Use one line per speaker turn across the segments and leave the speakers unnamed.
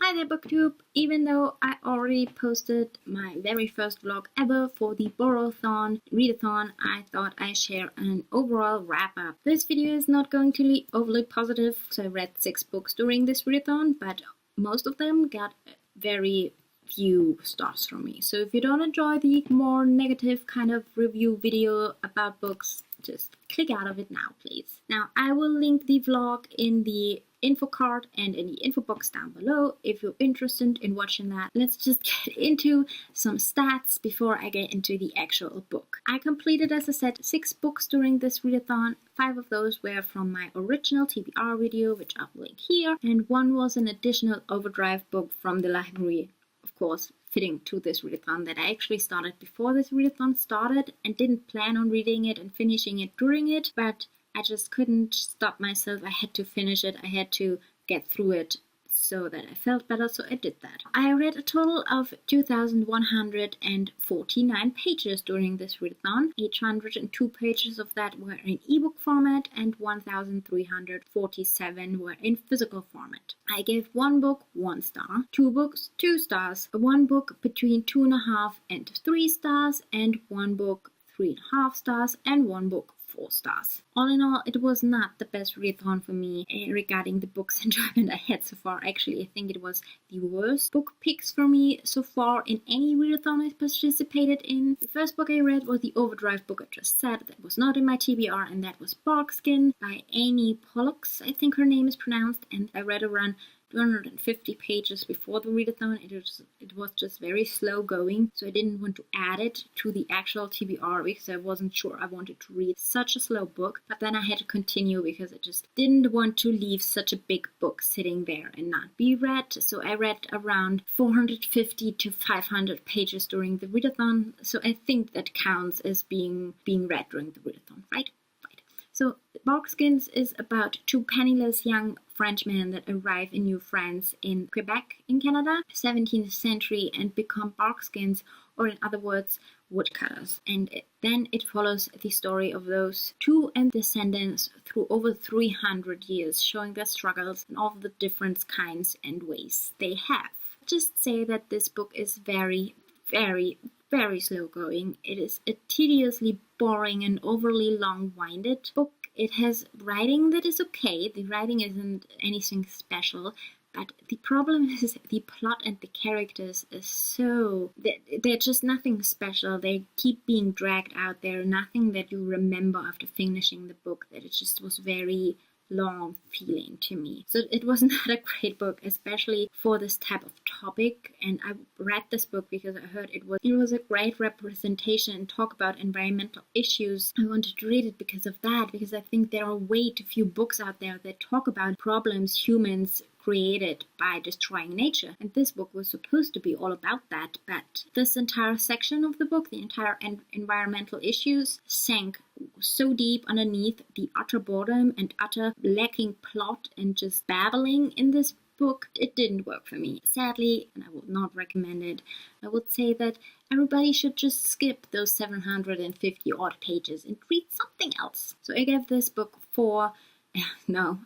Hi there, Booktube! Even though I already posted my very first vlog ever for the Borrowathon readathon, I thought I'd share an overall wrap-up. This video is not going to be overly positive, so I read 6 books during this readathon, but most of them got very few stars from me. So if you don't enjoy the more negative kind of review video about books, just click out of it now, please. Now, I will link the vlog in the info card and in the info box down below if you're interested in watching that. Let's just get into some stats before I get into the actual book. I completed, as I said, 6 books during this readathon. 5 of those were from my original TBR video, which I'll link here, and 1 was an additional Overdrive book from the library, of course, fitting to this readathon that I actually started before this readathon started and didn't plan on reading it and finishing it during it, but I just couldn't stop myself. I had to finish it. I had to get through it so that I felt better, so I did that. I read a total of 2,149 pages during this readathon. 802 pages of that were in ebook format and 1,347 were in physical format. I gave 1 book 1 star, 2 books 2 stars, 1 book between 2.5 and 3 stars, and 1 book 3.5 stars, and 1 book 4 stars. All in all, it was not the best readathon for me regarding the books enjoyment I had so far. Actually, I think it was the worst book picks for me so far in any readathon I participated in. The first book I read was the Overdrive book I just said. That was not in my TBR, and that was Barkskins by Amy Pollux, I think her name is pronounced, and I read around 250 pages before the readathon. It was just very slow going, so I didn't want to add it to the actual TBR because I wasn't sure I wanted to read such a slow book, but then I had to continue because I just didn't want to leave such a big book sitting there and not be read. So I read around 450 to 500 pages during the readathon, so I think that counts as being read during the readathon, right? So Barkskins is about 2 penniless young Frenchmen that arrive in New France in Quebec in Canada, 17th century, and become Barkskins, or in other words, woodcutters. And then it follows the story of those 2 and descendants through over 300 years, showing their struggles and all the different kinds and ways they have. Just say that this book is very, very, very slow going. It is a tediously boring and overly long-winded book. It has writing that is okay. The writing isn't anything special, but the problem is the plot and the characters is so... They're just nothing special. They keep being dragged out there. Nothing that you remember after finishing the book. That it just was very long feeling to me. So it was not a great book, especially for this type of topic. And I read this book because I heard it was a great representation and talk about environmental issues. I wanted to read it because of that, because I think there are way too few books out there that talk about problems humans created by destroying nature. And this book was supposed to be all about that, but this entire section of the book, the entire environmental issues, sank so deep underneath the utter boredom and utter lacking plot and just babbling in this book. It didn't work for me, sadly, and I would not recommend it. I would say that everybody should just skip those 750 odd pages and read something else. So I gave this book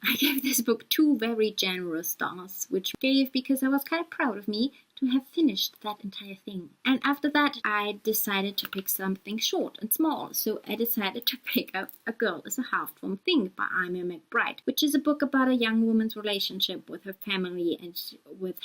I gave this book 2 very generous stars, which I gave because I was kind of proud of me to have finished that entire thing. And after that, I decided to pick something short and small. So I decided to pick up A Girl is a Half-Formed Thing by Amy McBride, which is a book about a young woman's relationship with her family, and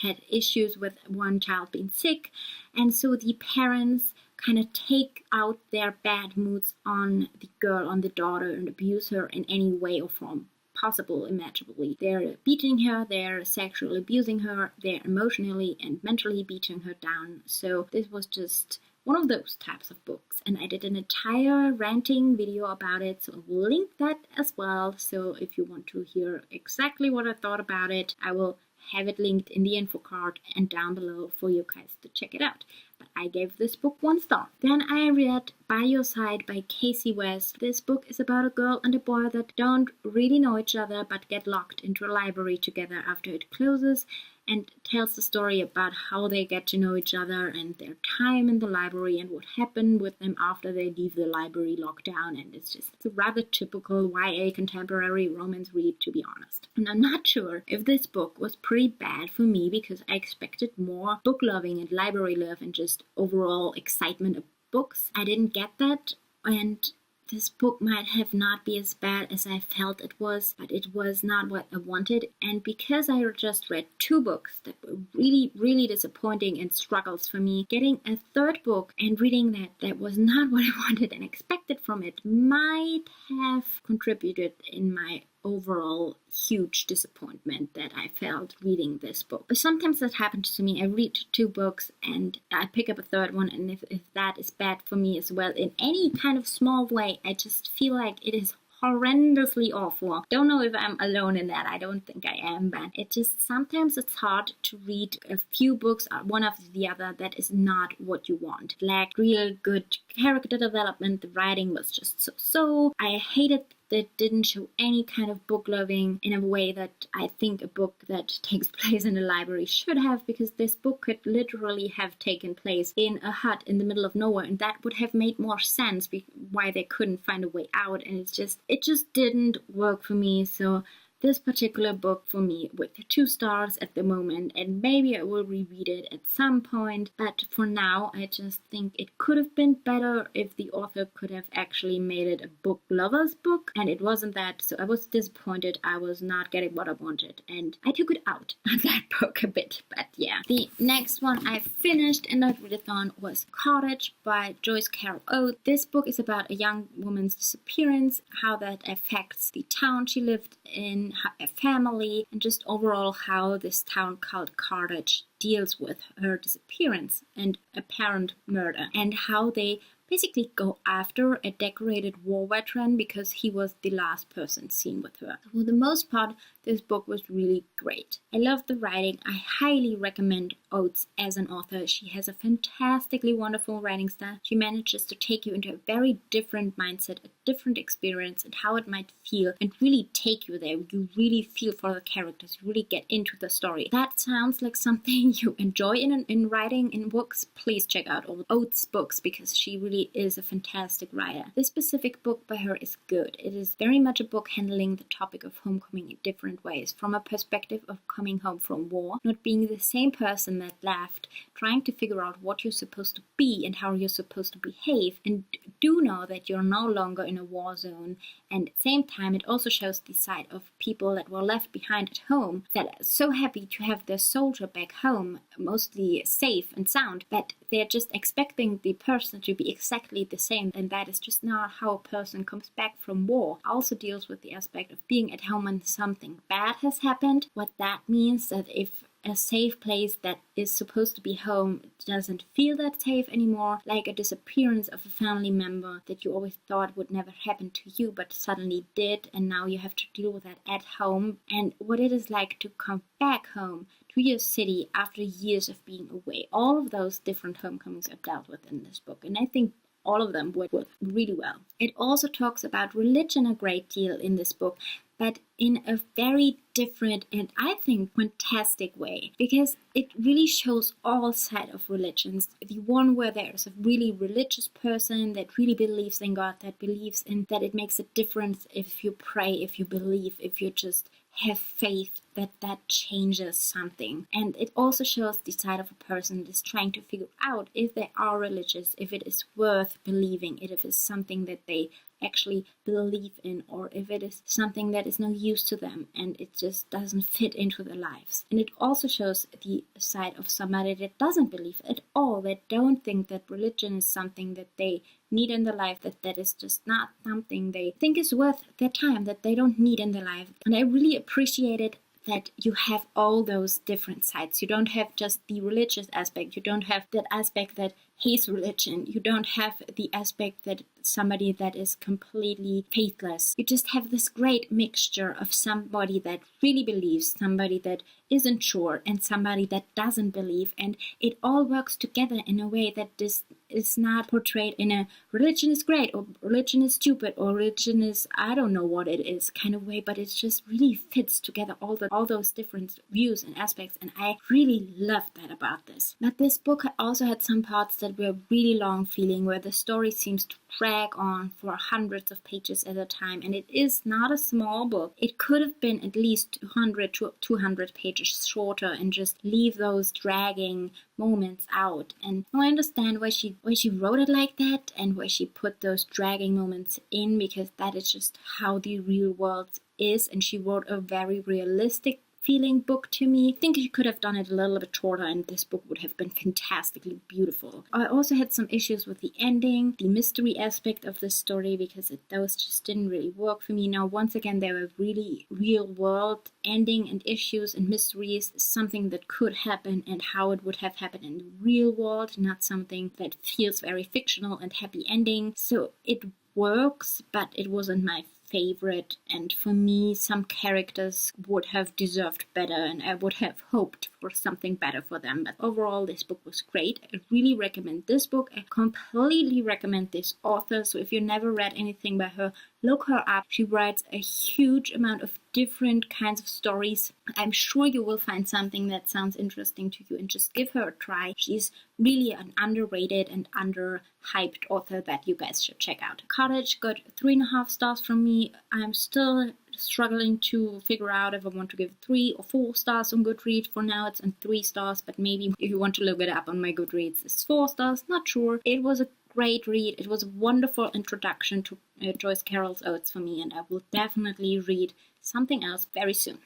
had issues with one child being sick. And so the parents kind of take out their bad moods on the girl, on the daughter, and abuse her in any way or form possible imaginably. They're beating her, they're sexually abusing her, they're emotionally and mentally beating her down. So this was just one of those types of books, and I did an entire ranting video about it, so I will link that as well. So if you want to hear exactly what I thought about it, I will have it linked in the info card and down below for you guys to check it out. But I gave this book 1 star. Then I read By Your Side by Casey West. This book is about a girl and a boy that don't really know each other but get locked into a library together after it closes. and tells the story about how they get to know each other and their time in the library and what happened with them after they leave the library lockdown. And it's a rather typical YA contemporary romance read, to be honest. And I'm not sure if this book was pretty bad for me because I expected more book loving and library love and just overall excitement of books. I didn't get that, and this book might have not been as bad as I felt it was, but it was not what I wanted. And because I just read 2 books that were really, really disappointing and struggles for me, getting a 3rd book and reading that was not what I wanted and expected from it might have contributed in my overall huge disappointment that I felt reading this book. But sometimes that happens to me. I read 2 books and I pick up a 3rd one, and if that is bad for me as well in any kind of small way, I just feel like it is horrendously awful. Don't know if I'm alone in that. I don't think I am, but it just sometimes it's hard to read a few books one after the other that is not what you want. Like real good character development, the writing was just so. I hated that didn't show any kind of book loving in a way that I think a book that takes place in a library should have, because this book could literally have taken place in a hut in the middle of nowhere, and that would have made more sense why they couldn't find a way out. And it just didn't work for me. So this particular book for me with 2 stars at the moment, and maybe I will reread it at some point, but for now I just think it could have been better if the author could have actually made it a book lover's book, and it wasn't that. So I was disappointed. I was not getting what I wanted, and I took it out on that book a bit. But yeah, the next one I finished in that readathon was Carthage by Joyce Carol Oates. This book is about a young woman's disappearance, how that affects the town she lived in, a family, and just overall how this town called Carthage deals with her disappearance and apparent murder, and how they basically go after a decorated war veteran because he was the last person seen with her. For the most part, this book was really great. I love the writing. I highly recommend Oates as an author. She has a fantastically wonderful writing style. She manages to take you into a very different mindset, a different experience, and how it might feel, and really take you there. You really feel for the characters. You really get into the story. That sounds like something you enjoy in writing, in books. Please check out all Oates' books because she really is a fantastic writer. This specific book by her is good. It is very much a book handling the topic of homecoming in different ways, from a perspective of coming home from war, not being the same person that left, trying to figure out what you're supposed to be and how you're supposed to behave, and do know that you're no longer in a war zone. And at the same time, it also shows the side of people that were left behind at home that are so happy to have their soldier back home, mostly safe and sound, but they're just expecting the person to be exactly the same, and that is just not how a person comes back from war. Also deals with the aspect of being at home when something bad has happened. What that means, that if a safe place that is supposed to be home doesn't feel that safe anymore, like a disappearance of a family member that you always thought would never happen to you but suddenly did, and now you have to deal with that at home, and what it is like to come back home to your city after years of being away. All of those different homecomings are dealt with in this book, and I think all of them work really well. It also talks about religion a great deal in this book, but in a very different and I think fantastic way, because it really shows all sides of religions. The one where there's a really religious person that really believes in God, that believes in that it makes a difference if you pray, if you believe, if you just have faith, that changes something. And it also shows the side of a person that is trying to figure out if they are religious, if it is worth believing, if it is something that they actually believe in, or if it is something that is no use to them and it just doesn't fit into their lives. And it also shows the side of somebody that doesn't believe at all, that don't think that religion is something that they need in their life, that is just not something they think is worth their time, that they don't need in their life. And I really appreciated that you have all those different sides. You don't have just the religious aspect. You don't have that aspect that hates religion. You don't have the aspect that somebody that is completely faithless. You just have this great mixture of somebody that really believes, somebody that isn't sure, and somebody that doesn't believe. And it all works together in a way that is is not portrayed in a religion is great or religion is stupid or religion is I don't know what it is kind of way, but it just really fits together all those different views and aspects, and I really loved that about this. But this book also had some parts that were really long feeling, where the story seems to drag on for hundreds of pages at a time, and it is not a small book. It could have been at least 100 to 200 pages shorter and just leave those dragging moments out. And I understand why she wrote it like that and why she put those dragging moments in, because that is just how the real world is, and she wrote a very realistic feeling book to me. I think she could have done it a little bit shorter and this book would have been fantastically beautiful. I also had some issues with the ending, the mystery aspect of the story, because those just didn't really work for me. Now, once again, there were really real world ending and issues and mysteries, something that could happen and how it would have happened in the real world, not something that feels very fictional and happy ending. So it works, but it wasn't my favorite, and for me some characters would have deserved better and I would have hoped for something better for them. But overall, this book was great. I really recommend this book. I completely recommend this author, so if you never read anything by her, look her up. She writes a huge amount of different kinds of stories. I'm sure you will find something that sounds interesting to you, and just give her a try. She's really an underrated and underhyped author that you guys should check out. Carthage got 3.5 stars from me. I'm still struggling to figure out if I want to give 3 or 4 stars on Goodreads. For now it's on 3 stars, but maybe if you want to look it up on my Goodreads, it's 4 stars, not sure. It was a great read. It was a wonderful introduction to Joyce Carol's Odes for me, and I will definitely read something else very soon.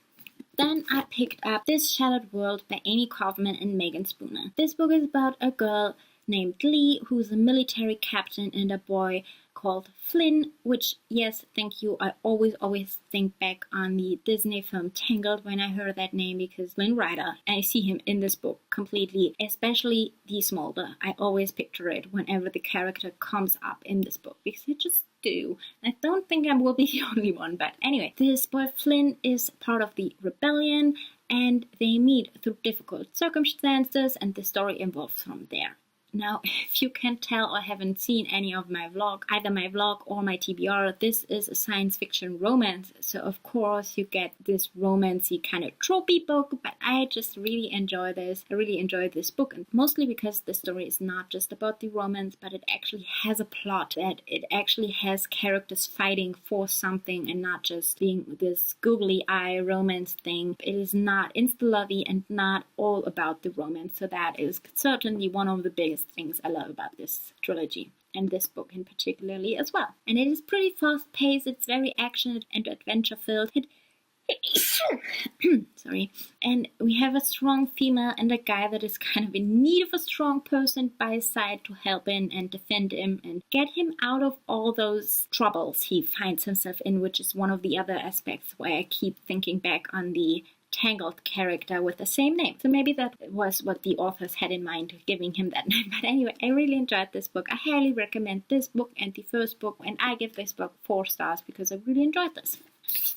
Then I picked up This Shattered World by Amy Kaufman and Megan Spooner. This book is about a girl named Lee who's a military captain and a boy called Flynn, which, yes, thank you, I always think back on the Disney film Tangled when I heard that name, because Flynn Rider, I see him in this book completely, especially the smolder. I always picture it whenever the character comes up in this book, because I just do. I don't think I will be the only one, but anyway, this boy Flynn is part of the rebellion and they meet through difficult circumstances and the story evolves from there. Now, if you can tell or haven't seen any of my vlog, either my vlog or my TBR, this is a science fiction romance. So of course you get this romancy kind of tropey book, but I just really enjoy this. I really enjoy this book, and mostly because the story is not just about the romance, but it actually has a plot, that it actually has characters fighting for something and not just being this googly eye romance thing. It is not insta-lovey and not all about the romance. So that is certainly one of the biggest things I love about this trilogy, and this book in particularly as well. And it is pretty fast paced, it's very action and adventure filled. Sorry. And we have a strong female and a guy that is kind of in need of a strong person by his side to help him and defend him and get him out of all those troubles he finds himself in, which is one of the other aspects why I keep thinking back on the Tangled character with the same name. So maybe that was what the authors had in mind, giving him that name. But anyway, I really enjoyed this book. I highly recommend this book and the first book, and I give this book 4 stars because I really enjoyed this.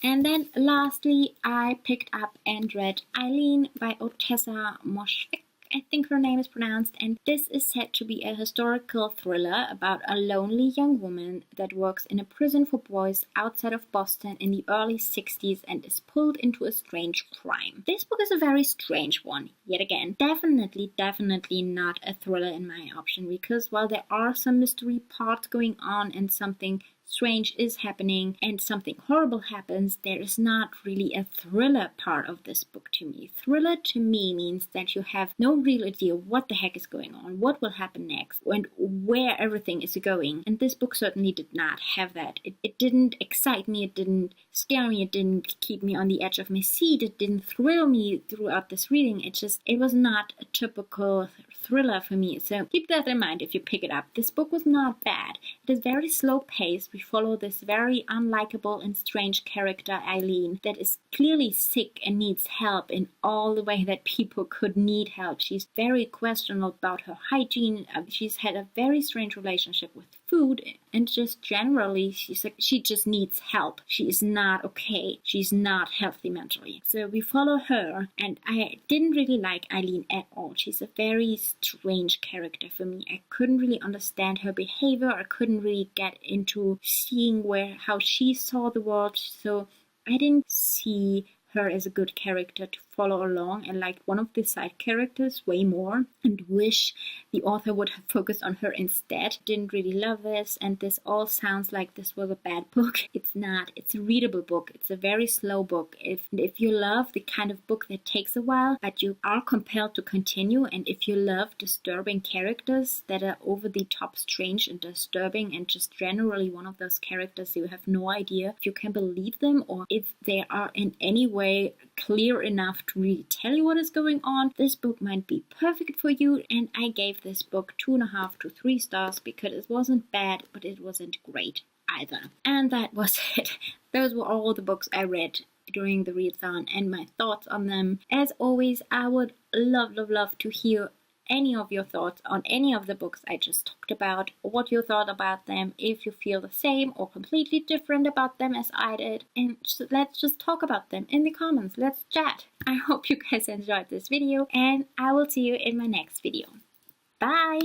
And then lastly, I picked up and read Eileen by Otessa Moshfegh, I think her name is pronounced, and this is said to be a historical thriller about a lonely young woman that works in a prison for boys outside of Boston in the early 60s and is pulled into a strange crime. This book is a very strange one, yet again. Definitely not a thriller in my option, because while there are some mystery parts going on and something strange is happening and something horrible happens, there is not really a thriller part of this book to me. Thriller to me means that you have no real idea what the heck is going on, what will happen next, and where everything is going. And this book certainly did not have that. It didn't excite me, it didn't scare me, it didn't keep me on the edge of my seat, it didn't thrill me throughout this reading. It was not a typical thriller for me. So keep that in mind if you pick it up. This book was not bad. It is very slow paced. We follow this very unlikable and strange character, Eileen, that is clearly sick and needs help in all the way that people could need help. She's very questionable about her hygiene. She's had a very strange relationship with food and just generally she's like she just needs help. She is not okay. She's not healthy mentally. So we follow her, and I didn't really like Eileen at all. She's a very strange character for me. I couldn't really understand her behavior. I couldn't really get into seeing how she saw the world. So I didn't see her as a good character to follow along, and liked one of the side characters way more and wish the author would have focused on her instead. Didn't really love this, and this all sounds like this was a bad book. It's not. It's a readable book. It's a very slow book. If you love the kind of book that takes a while but you are compelled to continue, and if you love disturbing characters that are over the top strange and disturbing and just generally one of those characters you have no idea if you can believe them or if they are in any way clear enough to really tell you what is going on, this book might be perfect for you. And I gave this book 2.5 to 3 stars because it wasn't bad, but it wasn't great either. And that was it. Those were all the books I read during the readathon and my thoughts on them. As always, I would love to hear any of your thoughts on any of the books I just talked about, or what you thought about them, if you feel the same or completely different about them as I did. And let's just talk about them in the comments. Let's chat. I hope you guys enjoyed this video, and I will see you in my next video. Bye!